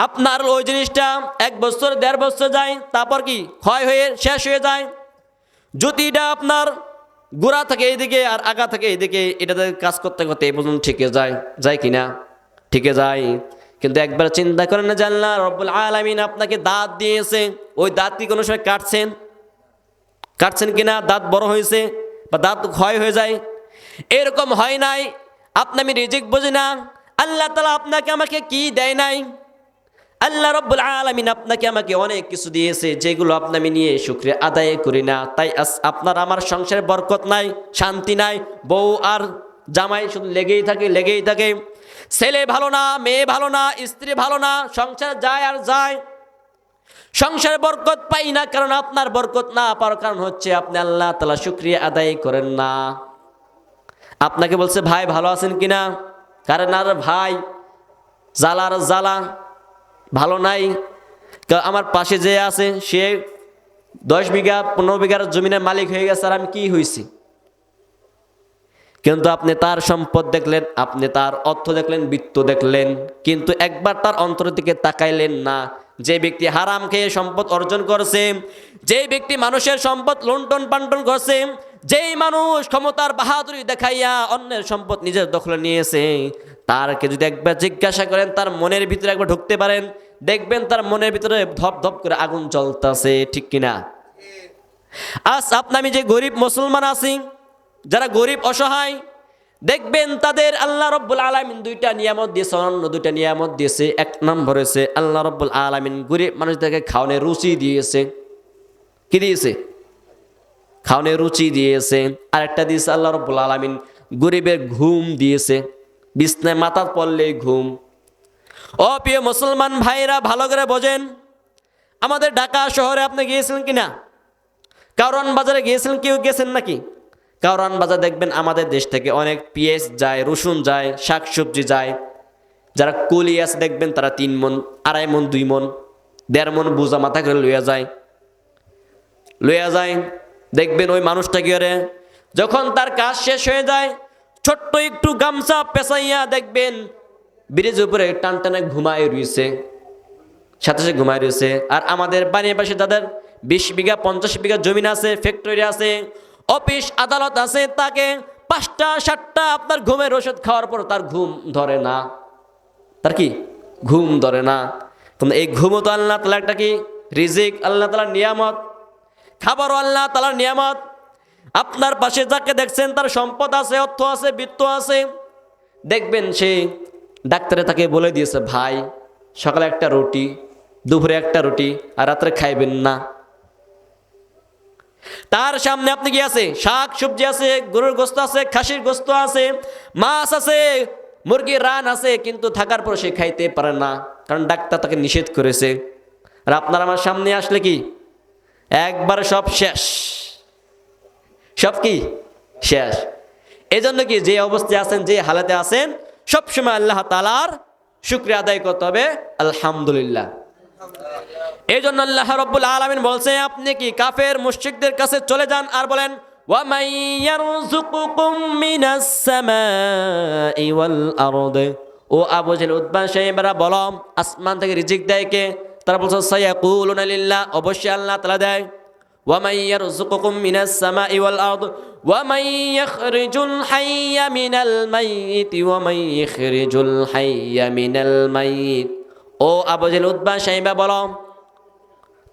আপনার ওই জিনিসটা 1 বছর 1.5 বছর যায়, তারপর কি ক্ষয় হয়ে শেষ হয়ে যায়। যদি এটা আপনার গোড়া থেকে এইদিকে আর আগা থেকে এইদিকে এটাতে কাজ করতে করতে এই পর্যন্ত ঠিকে যায় কিনা? ঠিকে যায়। কিন্তু একবার চিন্তা করেন না যে আল্লাহ রব্বুল আলামিন আপনাকে দাঁত দিয়েছে, ওই দাঁত কি কোনো সময় কাটছেন কিনা? দাঁত বড় হয়েছে বা দাঁত ক্ষয় হয়ে যায়? এরকম হয় নাই। আমি রিজিক বুঝি না, আল্লাহ তাআলা আপনাকে আমাকে কি দেয় নাই? আল্লাহ রব্বুল আলামিন আপনাকে আমাকে অনেক কিছু দিয়েছে, যেগুলো আমি নিয়ে শুকরিয়া আদায় করি না। তাই আপনার আমার সংসারে বরকত নাই, শান্তি নাই, বউ আর জামাই শুধু লেগেই থাকে। ছেলে ভালো না, মেয়ে ভালো না, স্ত্রী ভালো না, সংসার যায় আর যায়। সংসারে বরকত পাই না, কারণ আপনার বরকত না পাওয়ার কারণ হচ্ছে আপনি আল্লাহ তাআলা শুকরিয়া আদায় করেন না। আপনাকে বলছে ভাই ভালো আছেন কিনা? কারণ আর ভাই জ্বালা ভালো নাই। আমার পাশে যে আছে সে 10 বিঘা 15 বিঘার জমিনের মালিক হয়ে গেছে, আর আমি কি হয়েছি? কিন্তু আপনি তার সম্পদ দেখলেন, আপনি তার অর্থ দেখলেন, বৃত্ত দেখলেন, কিন্তু একবার তার অন্তরের দিকে তাকাইলেন না। যে ব্যক্তি হারাম খেয়ে সম্পদ অর্জন করছে, যে ব্যক্তি মানুষের সম্পদ লুণ্ঠন পান্টন করছে, যেই মানুষ ক্ষমতার বাহাদুরি দেখাইয়া অন্যের সম্পদ নিজের দখলে নিয়েছে, তারকে যদি একবার জিজ্ঞাসা করেন, তার মনের ভিতরে একবার ঢুকতে পারেন, দেখবেন তার মনের ভিতরে ধপ ধপ করে আগুন জ্বলতেছে, ঠিক কিনা? আজ আমি যে গরিব মুসলমান আছি, যারা গরিব অসহায়, দেখবেন তাদের আল্লাহ রব্বুল আলামিন 2টা নিয়ামত দিয়েছে, অনন্য 2টা নিয়ামত দিয়েছে। 1 নম্বর হয়েছে আল্লাহ রব্বুল আলামিন গরিব মানুষদেরকে খাওয়ানোর রুচি দিয়েছে। কি দিয়েছে? খাওয়ানোর রুচি দিয়েছে। আরেকটা দিয়েছে আল্লাহ রব্বুল আলামিন গরিবের ঘুম দিয়েছে, বিছনায় মাথা পড়লে ঘুম। ও প্রিয় মুসলমান ভাইরা, ভালো করে বোঝেন। আমাদের ঢাকা শহরে আপনি গিয়েছিলেন কিনা? কারওয়ান বাজারে গিয়েছিলেন? কেউ গেছেন নাকি? কারওয়ান বাজার দেখবেন আমাদের দেশ থেকে অনেক পেঁয়াজ যায়, রসুন যায়, শাকসবজি যায়। যারা কুলি আছে দেখবেন তারা 3 মন, 2.5 মন, 2 মন, 1.5 মন বোঝা মাথা করে লইয়া যায়। দেখবেন ওই মানুষটা কি করে, যখন তার কাজ শেষ হয়ে যায়, ছোট্ট একটু গামছা পেঁচাইয়া দেখবেন ব্রিজের উপরে টানটানে ঘুমায় রয়েছে, সাথে ঘুমায় রয়েছে। আর আমাদের বাড়ির পাশে যাদের 20 বিঘা 50 বিঘা জমিন আছে, ফ্যাক্টরি আছে, অফিস আদালত আছে, তাকে 5টা 7টা আপনার ঘুমের ওষুধ খাওয়ার পর তার ঘুম ধরে না। তার কি ঘুম ধরে না? কিন্তু এই ঘুমও তো আল্লাহ তাআলার একটা কি রিজিক, আল্লাহ তাআলার নিয়ামত। খাবারও আল্লাহ তাআলার নিয়ামত। আপনার পাশে যাকে দেখছেন তার সম্পদ আছে, অর্থ আছে, বৃত্ত আছে, দেখবেন সে ডাক্তারে তাকে বলে দিয়েছে, ভাই সকালে 1টা রুটি, দুপুরে 1টা রুটি, আর রাত্রে খাইবেন না। তার সামনে আপনি কি আছে? শাক সবজি আছে, গরুর গোস্ত আছে, খাসির গোস্ত আছে, মাছ আছে, মুরগির রান আছে, কিন্তু থাকার পর সে খাইতে পারে না, কারণ ডাক্তার তাকে নিষেধ করেছে। আর আপনার আমার সামনে আসলে কি একবার সব শেষ, সব কি শেষ। এজন্য কি যে অবস্থায় আছেন, যে হালাতে আছেন, সবসময় আল্লাহ তাআলার শুকরিয়া আদায় করতে হবে, আলহামদুলিল্লাহ। এই জন্য আল্লাহ রব্বুল আলামিন বলছে, আপনি কি কাফের মুশরিকদের কাছে চলে যান আর বলেন, ওয়া মান ইয়ারযুকুকুম মিনাস সামাই ওয়াল আরদ। ও আবু জাহল, উতবা, সাইবারা বলো, আসমান থেকে রিজিক দেয় কে? তারা বলছে সায়াকুলুনা লিল্লাহ, অবশ্যই আল্লাহ তাআলা দেয়। ওয়া মান ইয়ারযুকুকুম মিনাস সামাই ওয়াল আরদ ওয়া মান ইখরিজুল হাইয়্যা মিনাল মাইয়িত ওয়া মান ইখরিজুল হাইয়্যা মিনাল মাইয়িত। ও আবু জাহল, উতবা, সাইবা বলো,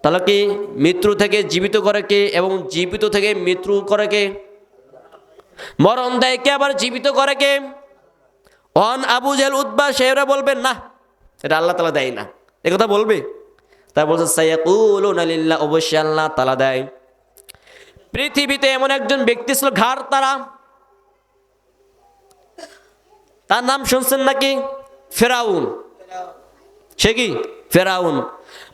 তাহলে কি মৃত্যু থেকে জীবিত করে কে এবং জীবিত থেকে মৃত্যু করে কে? মরণ দেয় কে আবার জীবিত করে কে? On Abu Jahl, Utba, Saiba বলবেন না, এটা আল্লাহ তাআলা দেয় না, এ কথা বলবে? তাই বলছে সায়াকুলুনা লিল্লাহ, অবশ্যই আল্লাহ তাআলা দেয়। পৃথিবীতে এমন একজন ব্যক্তি ছিল ঘাড় তারা, তার নাম শুনছেন নাকি? ফেরাউন। সে কি ফেরাউন?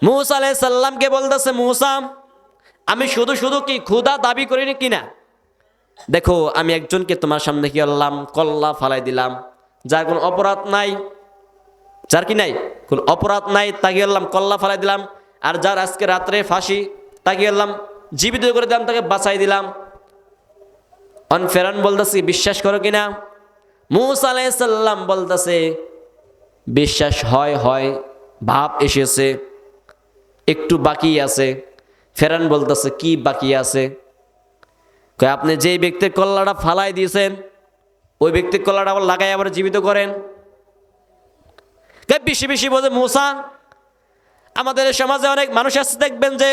মূসা আলাইহিস সালামকে বলতেছে, মূসা, আমি শুধু শুধু কি খোদা দাবি করিনি কিনা? দেখো, আমি একজনকে তোমার সামনে কি করলাম, কল্লা ফালাই দিলাম, যার কোনো অপরাধ নাই, যার কি নাই কোন অপরাধ নাই, তাকে করলাম কল্লা ফালাই দিলাম। আর যার আজকে রাত্রে ফাঁসি, তাকে করলাম জীবিত করে দিলাম, তাকে বাঁচাই দিলাম। ফেরাউন বলতেছে, বিশ্বাস করো কিনা? মূসা আলাইহিস সালাম বলতেছে, বিশ্বাস হয়, ভাব এসেছে, একটু বাকি আছে। ফেরান বলতেছে কি বাকি আছে? কয় আপনি যেই ব্যক্তির কল্লাটা ফালাই দিয়েছেন ওই ব্যক্তির কল্লাটা আবার লাগাই আবার জীবিত করেন। বেশি বেশি বোঝে মূসা। আমাদের সমাজে অনেক মানুষ আছে, দেখবেন যে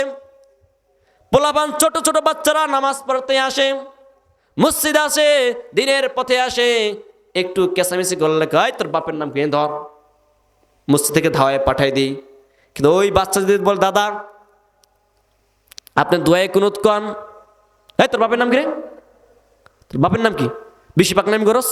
পোলাপান ছোট ছোট বাচ্চারা নামাজ পড়তে আসে, মসজিদ আসে, দিনের পথে আসে, একটু কেঁচামেচি করলে কয় তোর বাপের নাম কে ধর, মসজিদ থেকে ধাওয়ায় পাঠাই দিই। কিন্তু ওই বাচ্চা যদি বল দাদা আপনি দোয়ায় কুনুত কন, তোর বাপের নাম কি রে, তোর বাপের নাম কি, বেশি পাকনামি করস,